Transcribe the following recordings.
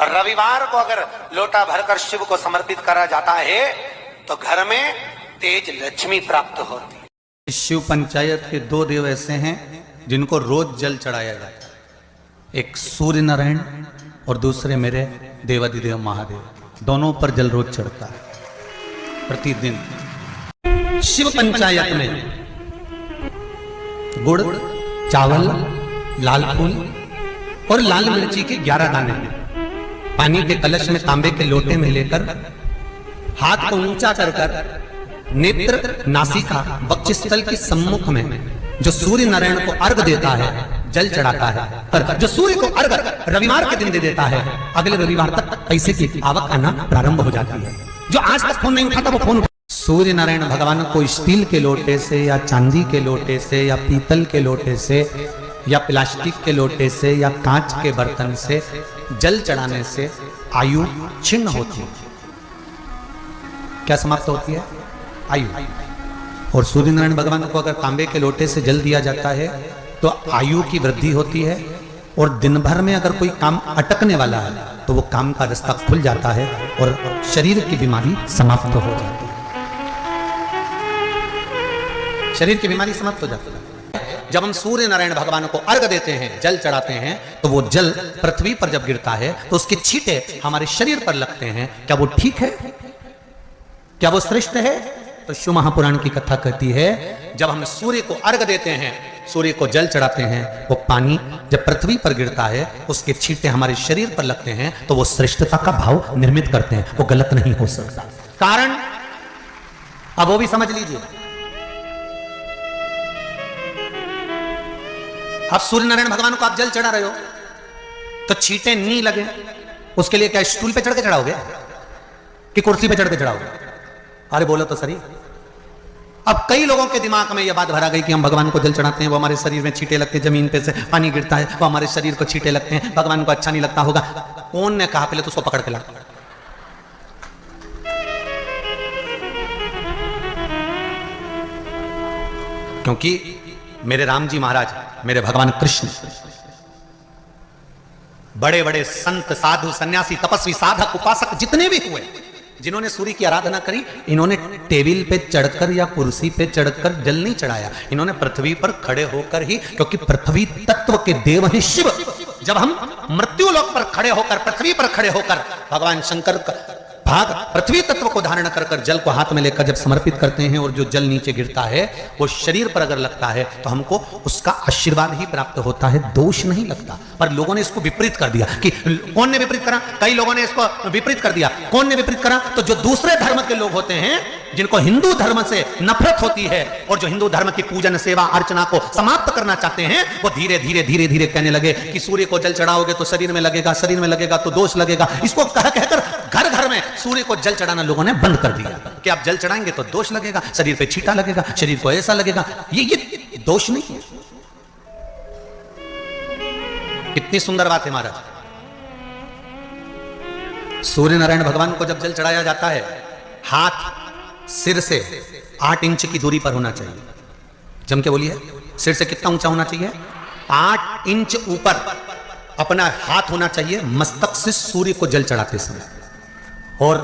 और रविवार को अगर लोटा भरकर शिव को समर्पित करा जाता है तो घर में तेज लक्ष्मी प्राप्त होती है। शिव पंचायत के दो देव ऐसे हैं जिनको रोज जल चढ़ाया जाता है, एक सूर्य नारायण और दूसरे मेरे देवादिदेव महादेव। दोनों पर जल रोज चढ़ता है प्रतिदिन। शिव पंचायत में गुड़, चावल, लाल फूल और लाल मिर्ची के 11 दाने पानी के कलश में तांबे के लोटे में लेकर हाथ को ऊंचा कर कर नेत्र, नासिका, वक्षस्थल के सम्मुख में जो सूर्य नारायण को अर्घ देता है जल चढ़ाता है। पर जो सूर्य को अर्घ रविवार के दिन दे देता है अगले रविवार तक पैसे की आवक आना प्रारंभ हो जाती है। जो आज तक फोन नहीं उठाता वो फोन। सूर्य नारायण भगवान को स्टील के लोटे से या चांदी के लोटे से या पीतल के लोटे से या प्लास्टिक के लोटे से या कांच के बर्तन से जल चढ़ाने से आयु छिन्न होती है। क्या समाप्त होती है? आयु। और सूर्य नारायण भगवान को अगर तांबे के लोटे से जल दिया जाता है तो आयु की वृद्धि होती है और दिन भर में अगर कोई काम अटकने वाला है तो वो काम का रास्ता खुल जाता है और शरीर की बीमारी समाप्त हो जाती है। शरीर की बीमारी समाप्त हो जाती है। जब हम सूर्य नारायण भगवान को अर्घ देते हैं, जल चढ़ाते हैं, तो वो जल पृथ्वी पर जब गिरता है तो उसके छींटे हमारे शरीर पर लगते हैं। क्या वो ठीक है? क्या वो श्रेष्ठ है? तो शिव महापुराण की कथा कहती है जब हम सूर्य को अर्घ देते हैं, सूर्य को जल चढ़ाते हैं, वो पानी जब पृथ्वी पर गिरता है उसके छींटे हमारे शरीर पर लगते हैं तो वो श्रेष्ठता का भाव निर्मित करते हैं। वो गलत नहीं हो सकता। कारण अब वो भी समझ लीजिए। अब सूर्य नारायण भगवान को आप जल चढ़ा रहे हो तो छींटे नहीं लगे, उसके लिए क्या स्टूल पे चढ़ के चढ़ाओगे कि कुर्सी पे चढ़ के चढ़ाओगे? अरे बोलो तो सही। अब कई लोगों के दिमाग में यह बात भरा गई कि हम भगवान को जल चढ़ाते हैं, वो हमारे शरीर में छींटे लगते हैं, जमीन पे से पानी गिरता है, वो हमारे शरीर को छींटे लगते हैं, भगवान को अच्छा नहीं लगता होगा। कौन ने कहा? पहले तो उसको पकड़ के ला। क्योंकि मेरे राम जी महाराज, मेरे भगवान कृष्ण, बड़े बड़े संत, साधु, सन्यासी, तपस्वी, साधक, उपासक जितने भी हुए जिन्होंने सूर्य की आराधना करी, इन्होंने टेबल पे चढ़कर या कुर्सी पे चढ़कर जल नहीं चढ़ाया। इन्होंने पृथ्वी पर खड़े होकर ही, क्योंकि पृथ्वी तत्व के देव हैं शिव। जब हम मृत्यु लोक पर खड़े होकर, पृथ्वी पर खड़े होकर भगवान शंकर का भाग पृथ्वी तत्व को धारण कर कर जल को हाथ में लेकर जब समर्पित करते हैं और जो जल नीचे गिरता है वो शरीर पर अगर लगता है तो हमको उसका आशीर्वाद ही प्राप्त होता है, दोष नहीं लगता। पर लोगों ने इसको विपरीत कर दिया। कि कौन ने विपरीत करा? कई लोगों ने इसको विपरीत कर दिया। कौन ने विपरीत करा? तो जो दूसरे धर्म के लोग होते हैं, जिनको हिंदू धर्म से नफरत होती है और जो हिंदू धर्म की पूजन, सेवा, अर्चना को समाप्त करना चाहते हैं, वो धीरे धीरे धीरे धीरे कहने लगे कि सूर्य को जल चढ़ाओगे तो शरीर में लगेगा, शरीर में लगेगा तो दोष लगेगा। इसको कह कहकर घर घर में सूर्य को जल चढ़ाना लोगों ने बंद कर दिया कि आप जल चढ़ाएंगे तो दोष लगेगा, शरीर पे छींटा लगेगा, शरीर को ऐसा लगेगा। ये दोष नहीं है। कितनी सुंदर बात है महाराज। सूर्य नारायण भगवान को जब जल चढ़ाया जाता है, हाथ सिर से 8 इंच की दूरी पर होना चाहिए। जम के बोलिए, सिर से कितना ऊंचा होना चाहिए? 8 इंच ऊपर अपना हाथ होना चाहिए मस्तक से सूर्य को जल चढ़ाते समय। और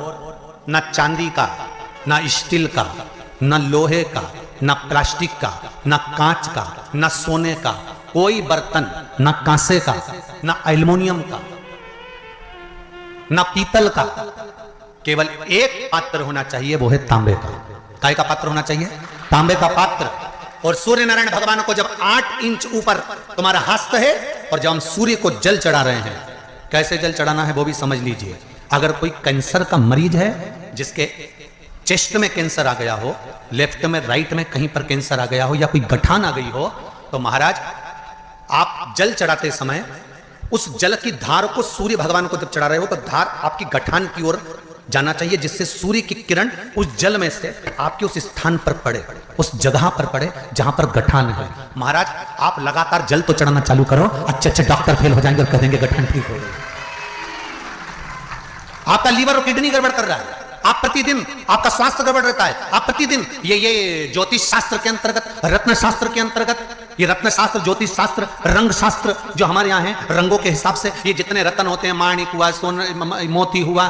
ना चांदी का, ना स्टील का, ना लोहे का, ना प्लास्टिक का, ना कांच का, ना सोने का कोई बर्तन, ना कांसे का, ना एल्युमिनियम का, ना पीतल का, केवल एक पात्र होना चाहिए, वो है तांबे का। काय का पात्र होना चाहिए? तांबे का पात्र। और सूर्य नारायण भगवान को जब 8 इंच ऊपर तुम्हारा हस्त है और जब हम सूर्य को जल चढ़ा रहे हैं, कैसे जल चढ़ाना है वो भी समझ लीजिए। अगर कोई कैंसर का मरीज है, जिसके चेस्ट में कैंसर आ गया हो, लेफ्ट में, राइट में कहीं पर कैंसर आ गया हो, या कोई गठान आ गई हो, तो महाराज आप जल चढ़ाते समय उस जल की धार को सूर्य भगवान को जब चढ़ा रहे हो तो धार आपकी गठान की ओर जाना चाहिए, जिससे सूर्य की किरण उस जल में से आपके उस स्थान पर पड़े, उस जगह पर पड़े जहां पर गठान है। महाराज आप लगातार जल तो चढ़ाना चालू करो, अच्छे डॉक्टर फेल हो जाएंगे और कह देंगे गठान ठीक हो गई। आपका लीवर और किडनी गड़बड़ कर रहा है, आप प्रतिदिन, आपका स्वास्थ्य गड़बड़ रहता है, आप प्रतिदिन ये ज्योतिष शास्त्र के अंतर्गत, रत्न शास्त्र के अंतर्गत ये रत्न शास्त्र, ज्योतिष शास्त्र, रंग शास्त्र जो हमारे यहाँ है, रंगों के हिसाब से ये जितने रत्न होते हैं, माणिक हुआ, मोती हुआ,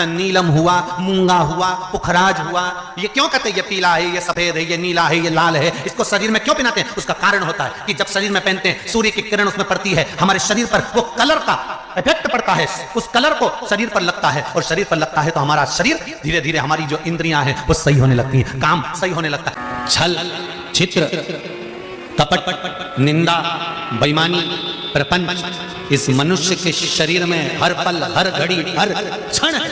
नीलम हुआ, मूंगा हुआ, पुखराज हुआ, ये क्यों कहते हैं ये पीला है, ये सफेद है, ये नीला है, ये लाल है, इसको शरीर में क्यों पहनाते हैं? उसका कारण होता है कि जब शरीर में पहनते हैं सूर्य की किरण उसमें पड़ती है, हमारे शरीर पर वो कलर का इफेक्ट पड़ता है, उस कलर को शरीर पर लगता है, और शरीर पर लगता है तो हमारा शरीर धीरे धीरे, हमारी जो इंद्रियां हैं वो सही होने लगती है, काम सही होने लगता है। छल, चित्र, कपट, निंदा, बेईमानी, प्रपंच इस मनुष्य के शरीर में हर पल, हर घड़ी, हर क्षण है।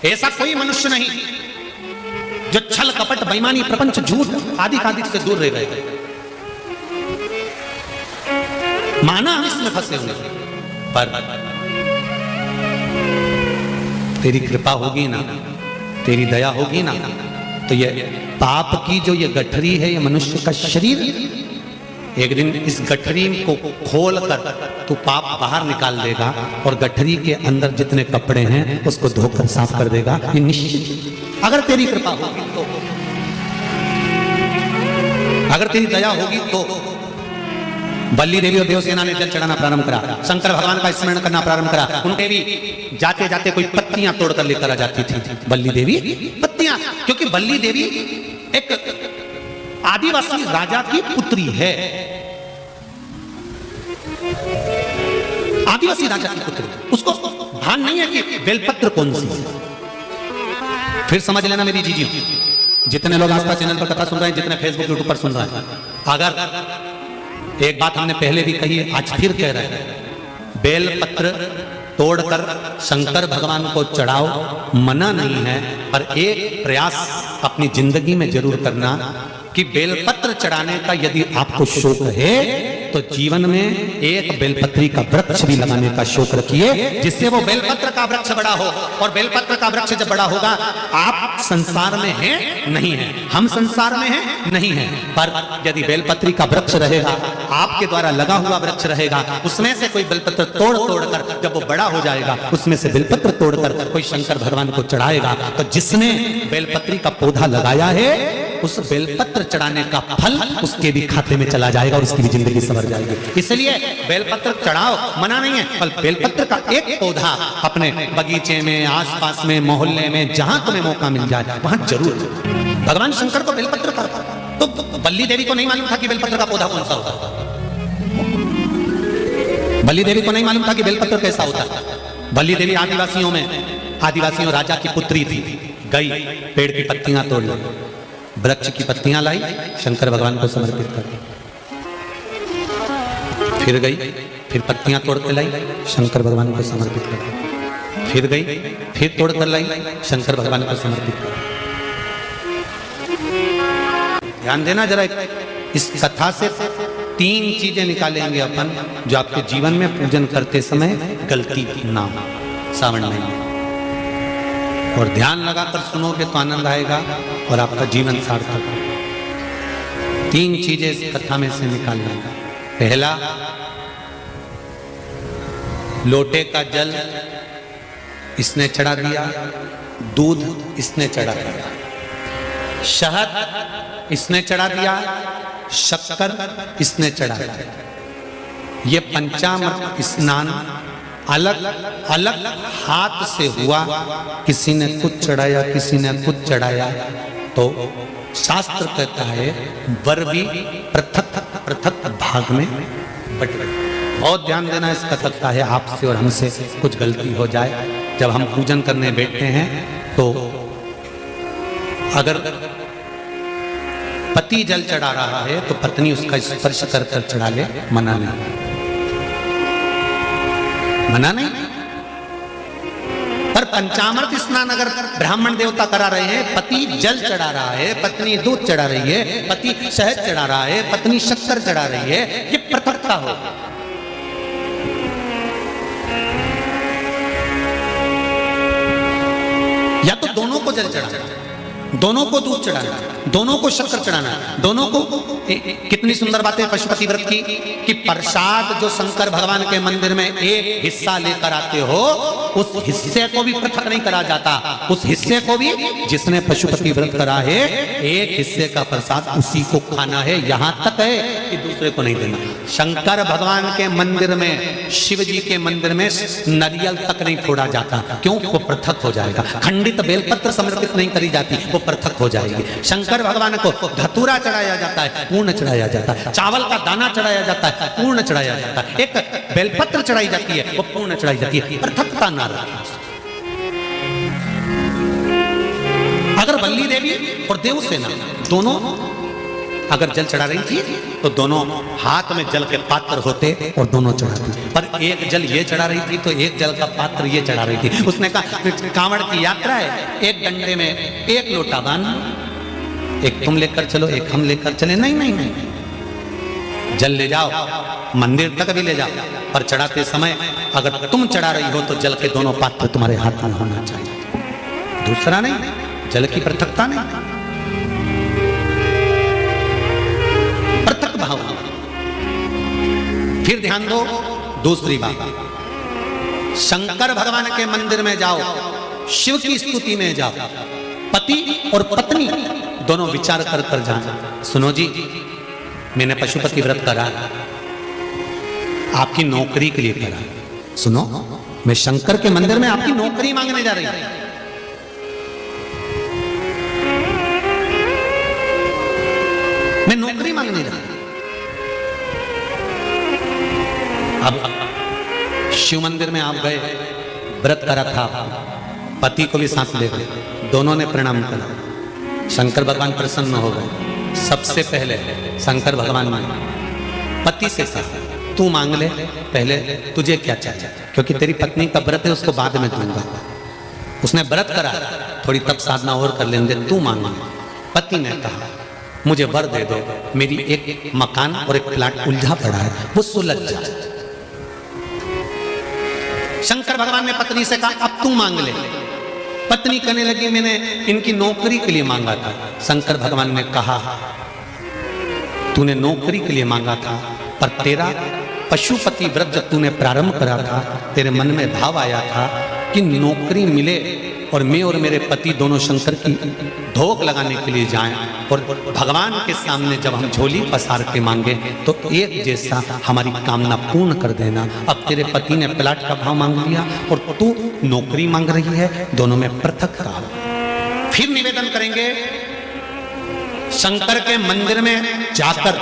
ऐसा कोई मनुष्य नहीं जो छल, कपट, बेईमानी, प्रपंच, झूठ आदि आदि से दूर रह गए। माना हम इसमें फंसे हुए, पर तेरी कृपा होगी ना, तेरी दया होगी ना, तो ये पाप की जो ये गठरी है, ये मनुष्य का शरीर, एक दिन इस गठरी को खोल कर तू पाप बाहर निकाल देगा, और गठरी के अंदर जितने कपड़े हैं उसको धोकर साफ कर देगा, ये निश्चित। अगर तेरी कृपा होगी तो, अगर तेरी दया होगी तो। बल्ली देवी और देवसेना ने जल चढ़ाना प्रारंभ करा, शंकर भगवान का स्मरण करना प्रारंभ करा। उनके भी जाते जाते कोई पत्तियां तोड़कर लेकर आ जाती थी बल्ली देवी, पत्तियां, क्योंकि बल्ली देवी एक आदिवासी राजा की पुत्री है, आदिवासी राजा की पुत्री, उसको भान नहीं है कि बेलपत्र कौन सी है। फिर समझ लेना मेरी जीजियों, जितने लोग आस्था चैनल पर कथा सुन रहे हैं, जितने फेसबुक यूट्यूब पर सुन रहे हैं, अगर एक बात हमने पहले भी कही है, आज फिर कह रहे हैं, बेलपत्र तोड़कर शंकर भगवान को चढ़ाओ, मना नहीं है, पर एक प्रयास अपनी जिंदगी में जरूर करना कि बेलपत्र चढ़ाने का यदि आपको शौक है तो जीवन में एक बेलपत्री का वृक्ष भी लगाने का शौक रखिए, जिससे वो बेलपत्र का वृक्ष बड़ा हो। और बेलपत्र का वृक्ष जब बड़ा होगा, आप संसार में हैं नहीं हैं, हम संसार में हैं नहीं हैं, पर यदि बेलपत्री का वृक्ष रहेगा, आपके द्वारा लगा हुआ वृक्ष रहेगा, उसमें से कोई बेलपत्र तोड़ कर जब वो बड़ा हो जाएगा, उसमें से बेलपत्र तोड़कर कोई शंकर भगवान को चढ़ाएगा, तो जिसने बेलपत्री का पौधा लगाया है उस बेलपत्र चढ़ाने का फल उसके भी खाते में चला जाएगा और उसकी भी जिंदगी संवर जाएगी। इसलिए बेलपत्र चढ़ाओ, मना नहीं है, पर बेलपत्र का एक पौधा अपने बगीचे में, आसपास में, मोहल्ले में, जहां तुम्हें मौका मिल जाए वहां जरूर। भगवान शंकर को बेलपत्र का, तो बल्ली देवी को नहीं मालूम था कि बेलपत्र का पौधा कौन सा होता है, बल्ली देवी को नहीं मालूम था कि बेलपत्र कैसा होता है। बल्ली देवी आदिवासियों राजा की पुत्री थी, गई पेड़ की पत्तियां तोड़ लाई, वृक्ष की पत्तियां लाई, शंकर भगवान को समर्पित कर दी, फिर गई, फिर पत्तियां तोड़ के लाई, शंकर भगवान को समर्पित कर दी, फिर गई, फिर तोड़ कर लाई, शंकर भगवान को समर्पित कर दी। ध्यान देना जरा, इस कथा से 3 चीजें निकालेंगे अपन जो आपके जीवन में पूजन करते समय गलती ना हो सावन महीने, और ध्यान लगाकर सुनोगे तो आनंद आएगा और आपका जीवन सार्थक होगा। 3 चीजें इस कथा में से निकालना है। पहला, लोटे का जल इसने चढ़ा दिया, दूध इसने चढ़ा दिया, शहद इसने चढ़ा दिया, शक्कर इसने चढ़ा दिया। ये पंचामृत स्नान अलग अलग हाथ से हुआ, किसी ने कुछ चढ़ाया, किसी ने कुछ चढ़ाया, तो शास्त्र कहता है वर भी पृथक पृथक भाग में बट गए। बहुत ध्यान देना इस कथक का है, आपसे और हमसे कुछ गलती हो जाए, जब हम पूजन करने बैठते हैं तो अगर पति जल चढ़ा रहा है तो पत्नी उसका स्पर्श कर कर चढ़ा ले, मना नहीं, मना नहीं। पर पंचामृत स्नान अगर ब्राह्मण देवता करा रहे हैं, पति जल चढ़ा रहा है, पत्नी दूध चढ़ा रही है, पति शहद चढ़ा रहा है, पत्नी शक्कर चढ़ा रही है, ये पृथकता हो। या तो दोनों को जल चढ़ाना, दोनों को दूध चढ़ाना, दोनों को शक्कर चढ़ाना, दोनों को। कितनी सुंदर बात है पशुपति व्रत की कि प्रसाद जो शंकर भगवान के मंदिर में एक हिस्सा लेकर आते हो, उस हिस्से को भी पृथक नहीं करा जाता, उस हिस्से को भी जिसने पशुपति व्रत करा है एक हिस्से का प्रसाद उसी को खाना है, यहां तक है कि दूसरे को नहीं देना। शंकर भगवान के मंदिर में, शिव जी के मंदिर में नारियल तक नहीं फोड़ा जाता, क्यों? वो पृथक हो जाएगा। खंडित बेलपत्र समर्पित नहीं करी जाती, वो पृथक हो जाएगी। शंकर भगवान को धतूरा चढ़ाया जाता है, पूर्ण चढ़ाया जाता है। चावल का दाना चढ़ाया जाता है, पूर्ण चढ़ाया जाता है। एक बेलपत्र चढ़ाई जाती है, वो पूर्ण चढ़ाई जाती है। पृथकता ना रहे। अगर वल्ली देवी और देवसेना दोनों अगर जल चढ़ा रही थी तो दोनों हाथ में जल के पात्र होते और दोनों चढ़ाती, पर एक जल ये चढ़ा रही थी तो एक जल का पात्र ये चढ़ा रही थी। उसने कहा कांवड़ की यात्रा है, एक डंडे में एक लोटा बांध, एक तुम लेकर चलो एक हम लेकर चले। नहीं नहीं नहीं, जल ले जाओ, मंदिर तक भी ले जाओ, पर चढ़ाते समय अगर तुम चढ़ा रही हो तो जल के दोनों पात्र तुम्हारे हाथ में होना चाहिए, दूसरा नहीं। जल की पृथकता नहीं, पृथक भाव। फिर ध्यान दो दूसरी बात, शंकर भगवान के मंदिर में जाओ, शिव की स्तुति में जाओ, पति और पत्नी दोनों विचार कर कर जाए। सुनो जी, मैंने पशुपति व्रत करा, आपकी नौकरी के लिए करा। सुनो, मैं शंकर के मंदिर में आपकी नौकरी मांगने जा रही हूं। मैं नौकरी मांगने जा रही हूं। अब शिव मंदिर में आप गए, व्रत करा था, पति को भी साथ ले गए, दोनों ने प्रणाम करा, शंकर भगवान प्रसन्न हो गए। सबसे पहले शंकर भगवान ने पति से कहा तू मांग ले, पहले तुझे क्या चाहिए, क्योंकि तेरी पत्नी का व्रत है, उसको बाद में दूंगा। उसने व्रत करा, थोड़ी तप साधना और कर लेंगे, तू मांग। पति ने कहा मुझे वर दे दो, मेरी एक मकान और एक प्लाट उलझा पड़ा है, वो सुलझ जाए। शंकर भगवान ने पत्नी से कहा अब तू मांग ले। पत्नी कहने लगी मैंने इनकी नौकरी के लिए मांगा था। शंकर भगवान ने कहा तूने नौकरी के लिए मांगा था, पर तेरा पशुपति व्रत जब तूने प्रारंभ करा था, तेरे मन में भाव आया था कि नौकरी मिले और मैं और मेरे पति दोनों शंकर की धोख लगाने के लिए जाएं, और भगवान के सामने जब हम झोली पसार के मांगे तो एक जैसा हमारी कामना पूर्ण कर देना। अब तेरे पति ने प्लाट का भाव मांग लिया और तू नौकरी मांग रही है, दोनों में पृथकता। फिर निवेदन करेंगे शंकर के मंदिर में जाकर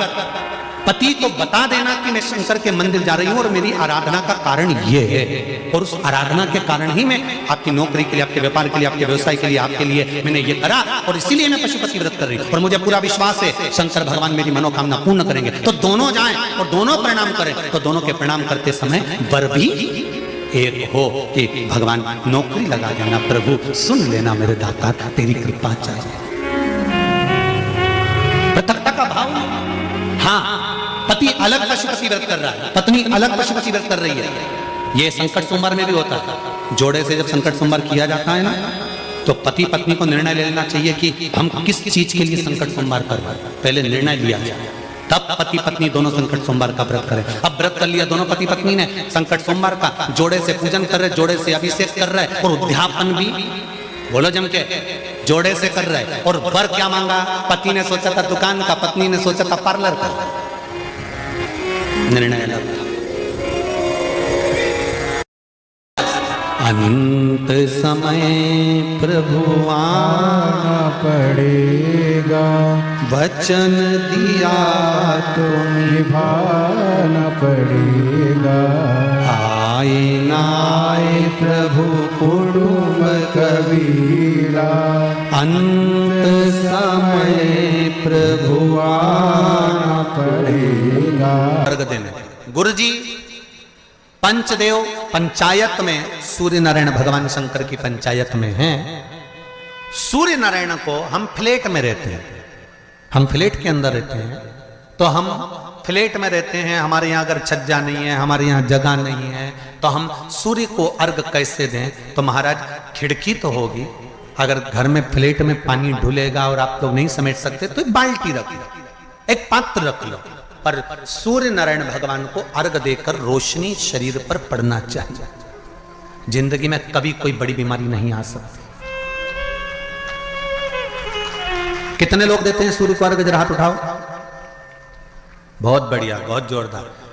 पति को बता देना कि मैं शंकर के मंदिर जा रही हूं और मेरी आराधना का कारण ये है, और उस आराधना के कारण ही मैं आपकी नौकरी के लिए, आपके व्यापार के लिए, आपके व्यवसाय के लिए, आपके लिए मैंने ये करा, और इसीलिए मैं पशुपति व्रत कर रही हूं, और मुझे पूरा विश्वास है शंकर भगवान मेरी मनोकामना पूर्ण करेंगे। तो दोनों जाएं और दोनों प्रणाम करें, तो दोनों के प्रणाम करते समय वर भी एक हो कि भगवान नौकरी लगा देना, प्रभु सुन लेना मेरे दाता, तेरी कृपा चाहिए। पृथकता का भाव। हाँ, पति अलग पशुपति व्रत कर रहा है, पत्नी अलग पशुपति व्रत कर रही है। ये संकट सोमवार में भी होता है। जोड़े से जब संकट सोमवार किया जाता है ना, तो पति पत्नी को निर्णय ले लेना चाहिए कि हम किस चीज के लिए संकट सोमवार कर रहे हैं, पहले निर्णय लिया जाए, तब पति पत्नी दोनों संकट सोमवार का व्रत करें। अब व्रत कर लिया दोनों पति पत्नी ने संकट सोमवार का, जोड़े से पूजन कर रहे, जोड़े से अभिषेक कर रहे, और उद्यापन भी बोलो जम के जोड़े से कर रहे। और वर क्या मांगा? पति ने सोचा था दुकान का, पत्नी ने सोचा था पार्लर का। निर्णय अलग था। अंत समय प्रभु आना पड़ेगा, वचन दिया तो निभाना पड़ेगा। आए ना आए प्रभु कुटुंब कबीरा, अंत समय प्रभु आना पड़ेगा। अर्घ देने गुरु जी पंचदेव पंचायत में, सूर्य नारायण भगवान शंकर की पंचायत में हैं। सूर्य नारायण को हम फ्लैट में रहते हैं, हम फ्लैट के अंदर रहते हैं, तो हम फ्लैट में रहते हैं, हमारे यहाँ अगर छज्जा नहीं है, हमारे यहाँ जगह नहीं है, तो हम सूर्य को अर्घ कैसे दें? तो महाराज खिड़की तो होगी, अगर घर में फ्लैट में पानी ढुलेगा और आप लोग नहीं समेट सकते तो एक बाल्टी रख लो, एक पात्र रख लो, पर सूर्य नारायण भगवान को अर्घ देकर रोशनी शरीर पर पड़ना चाहिए। जिंदगी में कभी कोई बड़ी बीमारी नहीं आ सकती। कितने लोग देते हैं सूर्य को अर्घ? जरा हाथ उठाओ। बहुत बढ़िया, बहुत जोरदार।